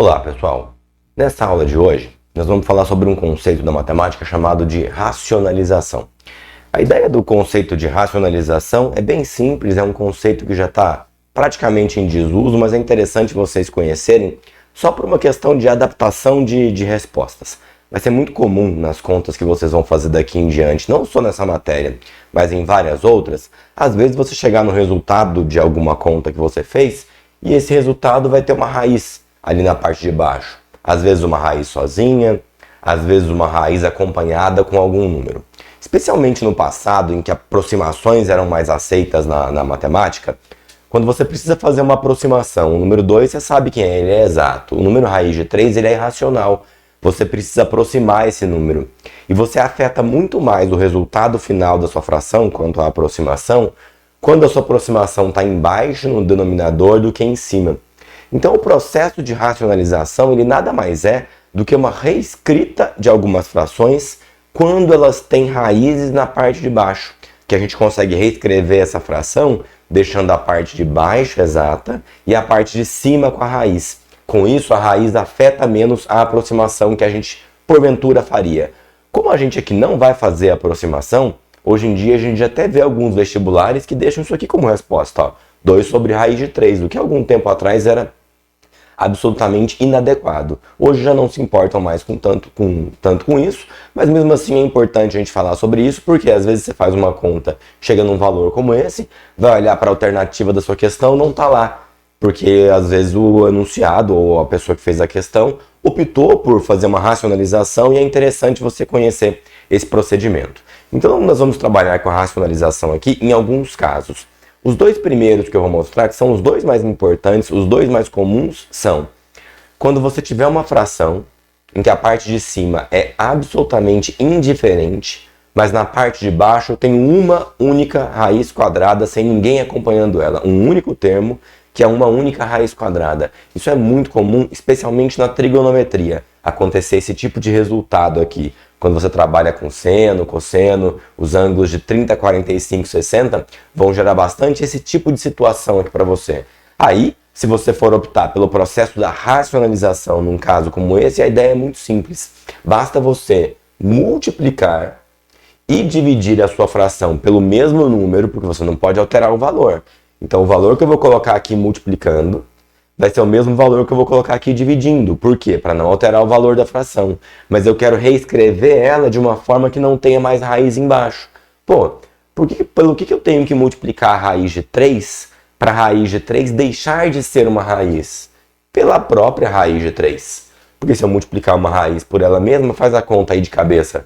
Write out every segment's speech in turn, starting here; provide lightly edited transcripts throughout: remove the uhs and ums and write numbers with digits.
Olá pessoal, nessa aula de hoje nós vamos falar sobre um conceito da matemática chamado de racionalização. A ideia do conceito de racionalização é bem simples, é um conceito que já está praticamente em desuso, mas é interessante vocês conhecerem só por uma questão de adaptação de respostas. Vai ser muito comum nas contas que vocês vão fazer daqui em diante, não só nessa matéria, mas em várias outras, às vezes você chegar no resultado de alguma conta que você fez e esse resultado vai ter uma raiz ali na parte de baixo. Às vezes uma raiz sozinha, às vezes uma raiz acompanhada com algum número. Especialmente no passado, em que aproximações eram mais aceitas na matemática, quando você precisa fazer uma aproximação, o número 2 você sabe quem é, ele é exato. O número raiz de 3 ele é irracional. Você precisa aproximar esse número. E você afeta muito mais o resultado final da sua fração, quanto à aproximação, quando a sua aproximação está embaixo no denominador do que em cima. Então o processo de racionalização ele nada mais é do que uma reescrita de algumas frações quando elas têm raízes na parte de baixo, que a gente consegue reescrever essa fração deixando a parte de baixo exata e a parte de cima com a raiz. Com isso a raiz afeta menos a aproximação que a gente porventura faria. Como a gente aqui não vai fazer a aproximação, hoje em dia a gente até vê alguns vestibulares que deixam isso aqui como resposta, ó, 2 sobre raiz de 3, o que algum tempo atrás era absolutamente inadequado. Hoje já não se importam mais tanto com isso, mas mesmo assim é importante a gente falar sobre isso, porque às vezes você faz uma conta, chega num valor como esse, vai olhar para a alternativa da sua questão, não está lá, porque às vezes o enunciado ou a pessoa que fez a questão optou por fazer uma racionalização e é interessante você conhecer esse procedimento. Então nós vamos trabalhar com a racionalização aqui em alguns casos. Os dois primeiros que eu vou mostrar, que são os dois mais importantes, os dois mais comuns, são quando você tiver uma fração em que a parte de cima é absolutamente indiferente, mas na parte de baixo tem uma única raiz quadrada sem ninguém acompanhando ela, um único termo que é uma única raiz quadrada. Isso é muito comum, especialmente na trigonometria, acontecer esse tipo de resultado aqui. Quando você trabalha com seno, cosseno, os ângulos de 30, 45, 60 vão gerar bastante esse tipo de situação aqui para você. Aí, se você for optar pelo processo da racionalização num caso como esse, a ideia é muito simples. Basta você multiplicar e dividir a sua fração pelo mesmo número, porque você não pode alterar o valor. Então, o valor que eu vou colocar aqui multiplicando vai ser o mesmo valor que eu vou colocar aqui dividindo. Por quê? Para não alterar o valor da fração. Mas eu quero reescrever ela de uma forma que não tenha mais raiz embaixo. Pô, pelo que eu tenho que multiplicar a raiz de 3 para a raiz de 3 deixar de ser uma raiz? Pela própria raiz de 3. Porque se eu multiplicar uma raiz por ela mesma, faz a conta aí de cabeça.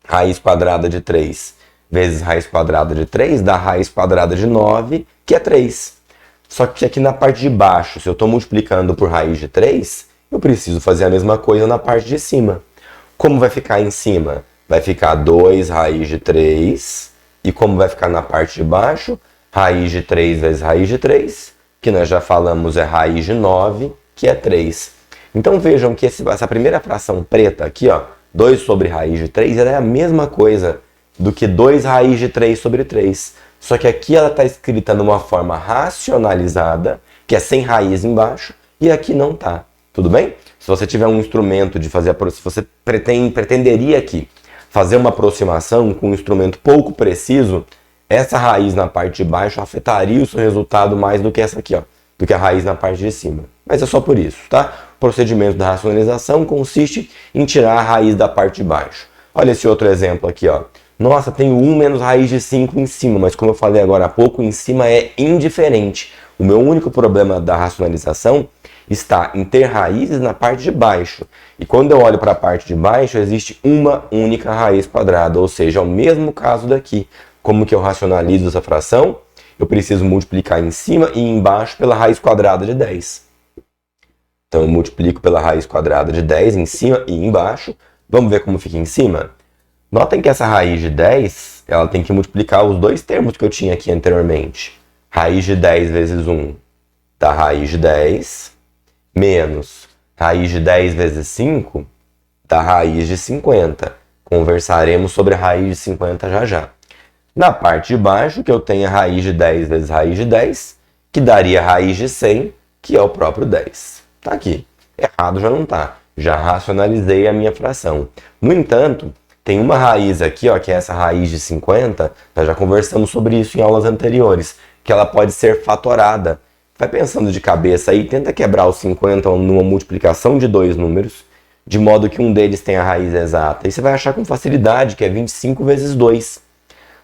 Raiz quadrada de 3 vezes raiz quadrada de 3 dá raiz quadrada de 9, que é 3. Só que aqui na parte de baixo, se eu estou multiplicando por raiz de 3, eu preciso fazer a mesma coisa na parte de cima. Como vai ficar em cima? Vai ficar 2 raiz de 3. E como vai ficar na parte de baixo? Raiz de 3 vezes raiz de 3, que nós já falamos é raiz de 9, que é 3. Então vejam que essa primeira fração preta aqui, ó, 2 sobre raiz de 3, ela é a mesma coisa do que 2 raiz de 3 sobre 3. Só que aqui ela está escrita numa forma racionalizada, que é sem raiz embaixo, e aqui não está. Tudo bem? Se você tiver um instrumento de fazer se você pretenderia aqui fazer uma aproximação com um instrumento pouco preciso, essa raiz na parte de baixo afetaria o seu resultado mais do que essa aqui, ó, do que a raiz na parte de cima. Mas é só por isso, tá? O procedimento da racionalização consiste em tirar a raiz da parte de baixo. Olha esse outro exemplo aqui, ó. Nossa, tem 1 menos raiz de 5 em cima, mas como eu falei agora há pouco, em cima é indiferente. O meu único problema da racionalização está em ter raízes na parte de baixo. E quando eu olho para a parte de baixo, existe uma única raiz quadrada, ou seja, é o mesmo caso daqui. Como que eu racionalizo essa fração? Eu preciso multiplicar em cima e embaixo pela raiz quadrada de 10. Então eu multiplico pela raiz quadrada de 10 em cima e embaixo. Vamos ver como fica em cima? Notem que essa raiz de 10, ela tem que multiplicar os dois termos que eu tinha aqui anteriormente. Raiz de 10 vezes 1 dá raiz de 10, menos raiz de 10 vezes 5 dá raiz de 50. Conversaremos sobre a raiz de 50 já já. Na parte de baixo, que eu tenho a raiz de 10 vezes raiz de 10, que daria raiz de 100, que é o próprio 10. Tá aqui. Errado já não está. Já racionalizei a minha fração. No entanto, tem uma raiz aqui, ó, que é essa raiz de 50, nós já conversamos sobre isso em aulas anteriores, que ela pode ser fatorada. Vai pensando de cabeça aí, tenta quebrar os 50 numa multiplicação de dois números, de modo que um deles tenha a raiz exata. E você vai achar com facilidade que é 25 vezes 2.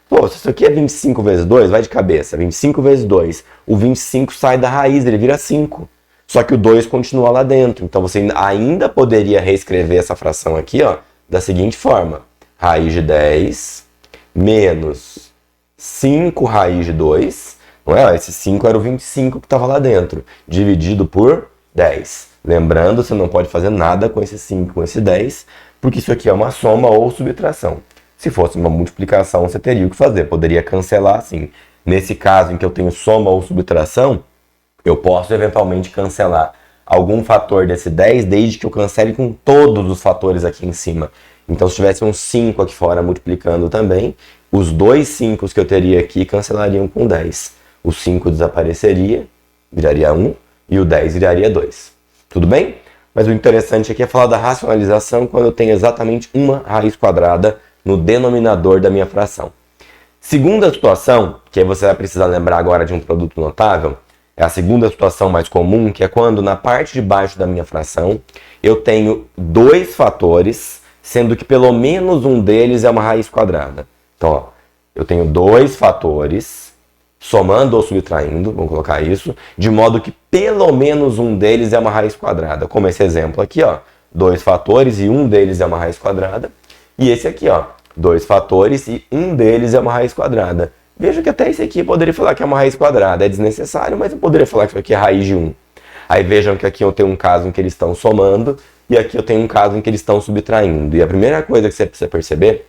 Pô, se isso aqui é 25 vezes 2, vai de cabeça. 25 vezes 2. O 25 sai da raiz, ele vira 5. Só que o 2 continua lá dentro. Então você ainda poderia reescrever essa fração aqui, ó, da seguinte forma. Raiz de 10 menos 5 raiz de 2. Não é? Esse 5 era o 25 que estava lá dentro. Dividido por 10. Lembrando, você não pode fazer nada com esse 5, com esse 10, porque isso aqui é uma soma ou subtração. Se fosse uma multiplicação, você teria o que fazer. Poderia cancelar assim. Nesse caso em que eu tenho soma ou subtração, eu posso eventualmente cancelar algum fator desse 10, desde que eu cancele com todos os fatores aqui em cima. Então, se tivesse um 5 aqui fora multiplicando também, os dois 5 que eu teria aqui cancelariam com 10. O 5 desapareceria, viraria 1, e o 10 viraria 2. Tudo bem? Mas o interessante aqui é falar da racionalização quando eu tenho exatamente uma raiz quadrada no denominador da minha fração. Segunda situação, que aí você vai precisar lembrar agora de um produto notável, é a segunda situação mais comum, que é quando na parte de baixo da minha fração eu tenho dois fatores, sendo que pelo menos um deles é uma raiz quadrada. Então, ó, eu tenho dois fatores, somando ou subtraindo, vamos colocar isso, de modo que pelo menos um deles é uma raiz quadrada. Como esse exemplo aqui, ó, dois fatores e um deles é uma raiz quadrada. E esse aqui, ó, dois fatores e um deles é uma raiz quadrada. Veja que até esse aqui eu poderia falar que é uma raiz quadrada, é desnecessário, mas eu poderia falar que isso aqui é raiz de 1. Aí vejam que aqui eu tenho um caso em que eles estão somando e aqui eu tenho um caso em que eles estão subtraindo. E a primeira coisa que você precisa perceber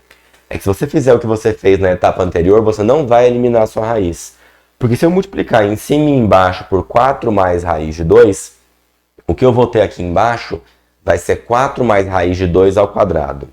é que se você fizer o que você fez na etapa anterior, você não vai eliminar a sua raiz. Porque se eu multiplicar em cima e embaixo por 4 mais raiz de 2, o que eu vou ter aqui embaixo vai ser 4 mais raiz de 2 ao quadrado.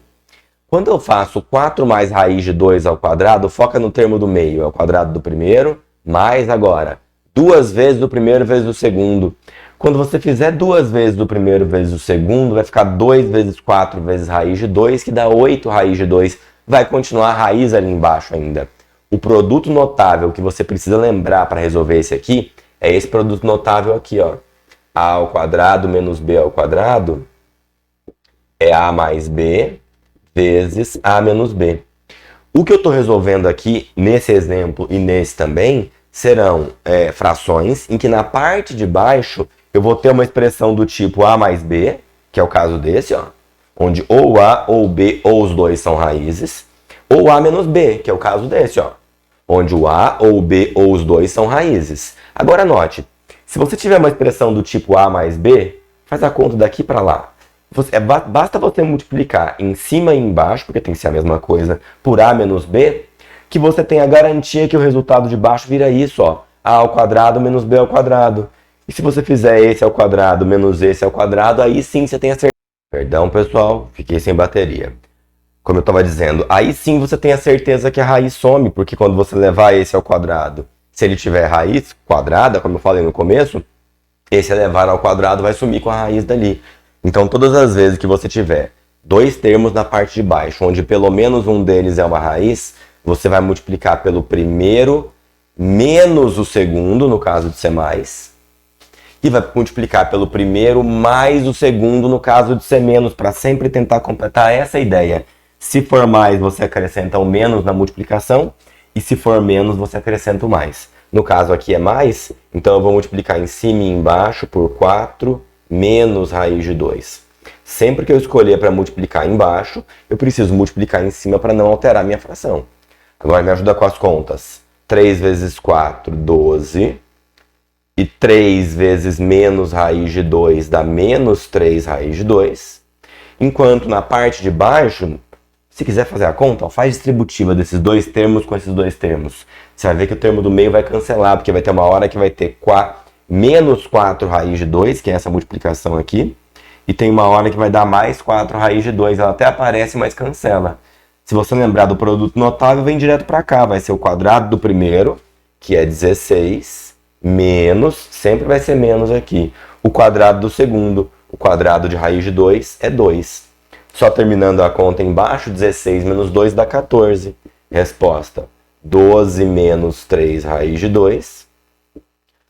Quando eu faço 4 mais raiz de 2 ao quadrado, foca no termo do meio, é o quadrado do primeiro, mais agora, 2 vezes do primeiro vezes do segundo. Quando você fizer 2 vezes do primeiro vezes do segundo, vai ficar 2 vezes 4 vezes raiz de 2, que dá 8 raiz de 2. Vai continuar a raiz ali embaixo ainda. O produto notável que você precisa lembrar para resolver esse aqui, é esse produto notável aqui, ó. A ao quadrado menos b ao quadrado é a mais b vezes a menos b. O que eu estou resolvendo aqui, nesse exemplo e nesse também, serão frações em que na parte de baixo eu vou ter uma expressão do tipo a mais b, que é o caso desse, ó, onde ou a ou b ou os dois são raízes, ou a menos b, que é o caso desse, ó, onde o a ou o b ou os dois são raízes. Agora note, se você tiver uma expressão do tipo a mais b, faz a conta daqui para lá. Basta você multiplicar em cima e embaixo, porque tem que ser a mesma coisa, por a menos b, que você tem a garantia que o resultado de baixo vira isso, ó, a ao quadrado menos b ao quadrado. E se você fizer esse ao quadrado menos esse ao quadrado, aí sim você tem a certeza. Perdão, pessoal, fiquei sem bateria. Como eu estava dizendo, aí sim você tem a certeza que a raiz some, porque quando você levar esse ao quadrado, se ele tiver raiz quadrada, como eu falei no começo, esse elevar ao quadrado vai sumir com a raiz dali. Então, todas as vezes que você tiver dois termos na parte de baixo, onde pelo menos um deles é uma raiz, você vai multiplicar pelo primeiro menos o segundo, no caso de ser mais, e vai multiplicar pelo primeiro mais o segundo, no caso de ser menos, para sempre tentar completar essa ideia. Se for mais, você acrescenta o menos na multiplicação, e se for menos, você acrescenta o mais. No caso aqui é mais, então eu vou multiplicar em cima e embaixo por 4 menos raiz de 2. Sempre que eu escolher para multiplicar embaixo, eu preciso multiplicar em cima para não alterar a minha fração. Agora me ajuda com as contas. 3 vezes 4, 12. E 3 vezes menos raiz de 2 dá menos 3 raiz de 2. Enquanto na parte de baixo, se quiser fazer a conta, ó, faz distributiva desses dois termos com esses dois termos. Você vai ver que o termo do meio vai cancelar, porque vai ter uma hora que vai ter menos 4 raiz de 2, que é essa multiplicação aqui, e tem uma hora que vai dar mais 4 raiz de 2, ela até aparece, mas cancela. Se você lembrar do produto notável, vem direto para cá, vai ser o quadrado do primeiro, que é 16, menos, sempre vai ser menos aqui, o quadrado do segundo. O quadrado de raiz de 2 é 2. Só terminando a conta embaixo, 16 menos 2 dá 14. Resposta, 12 menos 3 raiz de 2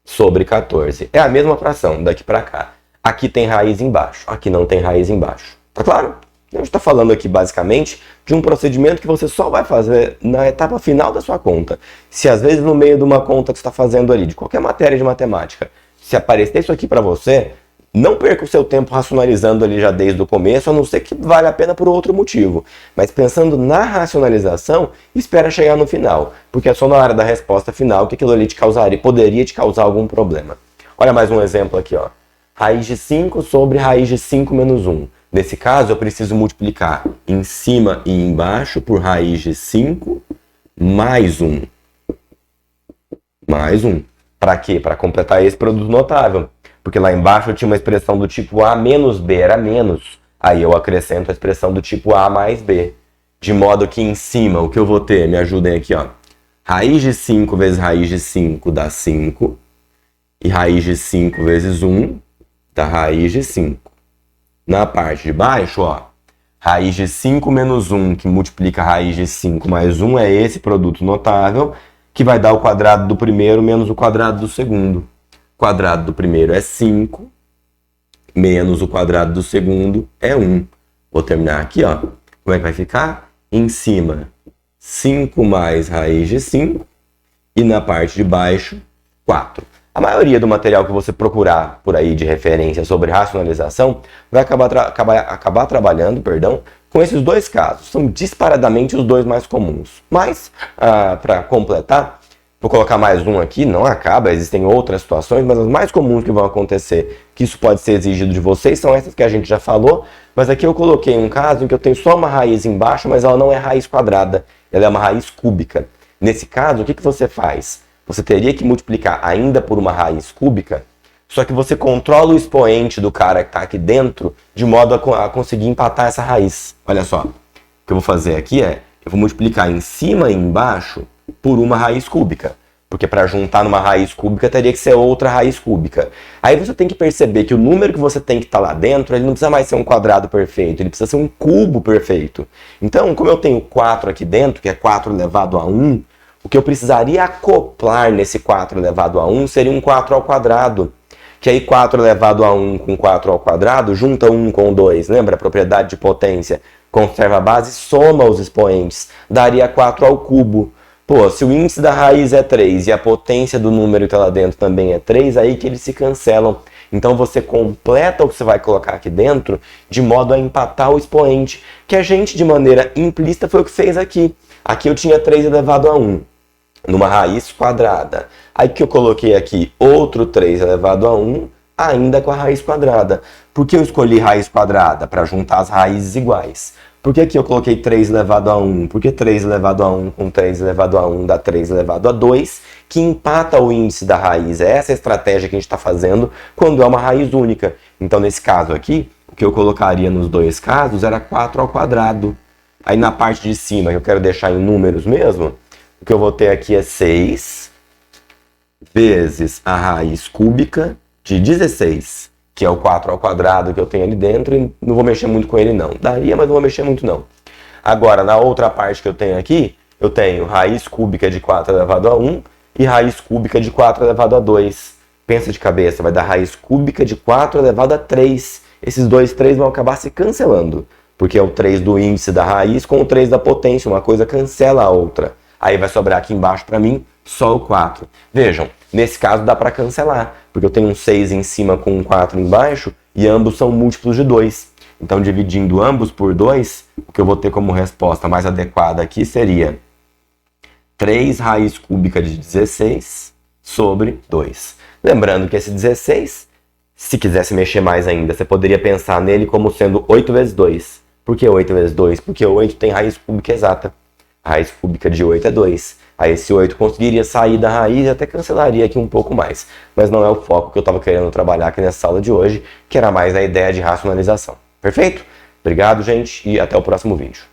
sobre 14. É a mesma fração daqui para cá. Aqui tem raiz embaixo, aqui não tem raiz embaixo. Tá claro? A gente está falando aqui basicamente de um procedimento que você só vai fazer na etapa final da sua conta. Se às vezes no meio de uma conta que você está fazendo ali, de qualquer matéria de matemática, se aparecer isso aqui para você, não perca o seu tempo racionalizando ali já desde o começo, a não ser que vale a pena por outro motivo. Mas pensando na racionalização, espera chegar no final, porque é só na hora da resposta final que aquilo ali te causaria, poderia te causar algum problema. Olha mais um exemplo aqui, ó. Raiz de 5 sobre raiz de 5 menos 1. Nesse caso, eu preciso multiplicar em cima e embaixo por raiz de 5 mais 1. Mais 1. Para quê? Para completar esse produto notável. Porque lá embaixo eu tinha uma expressão do tipo A menos B, era menos. Aí eu acrescento a expressão do tipo A mais B. De modo que em cima, o que eu vou ter? Me ajudem aqui, ó. Raiz de 5 vezes raiz de 5 dá 5. E raiz de 5 vezes 1 dá raiz de 5. Na parte de baixo, ó, raiz de 5 menos 1, que multiplica raiz de 5 mais 1, é esse produto notável, que vai dar o quadrado do primeiro menos o quadrado do segundo. O quadrado do primeiro é 5, menos o quadrado do segundo é 1. Vou terminar aqui, ó. Como é que vai ficar? Em cima, 5 mais raiz de 5, e na parte de baixo, 4. A maioria do material que você procurar por aí de referência sobre racionalização vai acabar trabalhando, com esses dois casos. São disparadamente os dois mais comuns. Mas, para completar, vou colocar mais um aqui, não acaba, existem outras situações, mas as mais comuns que vão acontecer, que isso pode ser exigido de vocês, são essas que a gente já falou, mas aqui eu coloquei um caso em que eu tenho só uma raiz embaixo, mas ela não é raiz quadrada, ela é uma raiz cúbica. Nesse caso, o que você faz? Você teria que multiplicar ainda por uma raiz cúbica, só que você controla o expoente do cara que está aqui dentro, de modo a conseguir empatar essa raiz. Olha só, o que eu vou fazer aqui é, eu vou multiplicar em cima e embaixo por uma raiz cúbica. Porque para juntar numa raiz cúbica teria que ser outra raiz cúbica. Aí você tem que perceber que o número que você tem que estar lá dentro, ele não precisa mais ser um quadrado perfeito, ele precisa ser um cubo perfeito. Então, como eu tenho 4 aqui dentro, que é 4 elevado a 1, o que eu precisaria acoplar nesse 4 elevado a 1 seria um 4 ao quadrado. Que aí 4 elevado a 1 com 4 ao quadrado, junta 1 com 2. Lembra a propriedade de potência? Conserva a base, soma os expoentes. Daria 4 ao cubo. Pô, se o índice da raiz é 3 e a potência do número que está lá dentro também é 3, aí que eles se cancelam. Então você completa o que você vai colocar aqui dentro de modo a empatar o expoente. Que a gente, de maneira implícita, foi o que fez aqui. Aqui eu tinha 3 elevado a 1. Numa raiz quadrada. Aí que eu coloquei aqui outro 3 elevado a 1, ainda com a raiz quadrada. Por que eu escolhi raiz quadrada? Para juntar as raízes iguais. Por que aqui eu coloquei 3 elevado a 1? Porque 3 elevado a 1 com 3 elevado a 1 dá 3 elevado a 2, que empata o índice da raiz. É essa a estratégia que a gente está fazendo quando é uma raiz única. Então, nesse caso aqui, o que eu colocaria nos dois casos era 4 ao quadrado. Aí na parte de cima, que eu quero deixar em números mesmo, o que eu vou ter aqui é 6 vezes a raiz cúbica de 16, que é o 4 ao quadrado que eu tenho ali dentro, e não vou mexer muito com ele não. Daria, mas não vou mexer muito não. Agora, na outra parte que eu tenho aqui, eu tenho raiz cúbica de 4 elevado a 1 e raiz cúbica de 4 elevado a 2. Pensa de cabeça, vai dar raiz cúbica de 4 elevado a 3. Esses dois 3 vão acabar se cancelando, porque é o 3 do índice da raiz com o 3 da potência, uma coisa cancela a outra. Aí vai sobrar aqui embaixo para mim só o 4. Vejam, nesse caso dá para cancelar, porque eu tenho um 6 em cima com um 4 embaixo e ambos são múltiplos de 2. Então, dividindo ambos por 2, o que eu vou ter como resposta mais adequada aqui seria 3 raiz cúbica de 16 sobre 2. Lembrando que esse 16, se quisesse mexer mais ainda, você poderia pensar nele como sendo 8 vezes 2. Por que 8 vezes 2? Porque 8 tem raiz cúbica exata. A raiz cúbica de 8 é 2. Aí esse 8 conseguiria sair da raiz e até cancelaria aqui um pouco mais. Mas não é o foco que eu estava querendo trabalhar aqui nessa aula de hoje, que era mais a ideia de racionalização. Perfeito? Obrigado, gente, e até o próximo vídeo.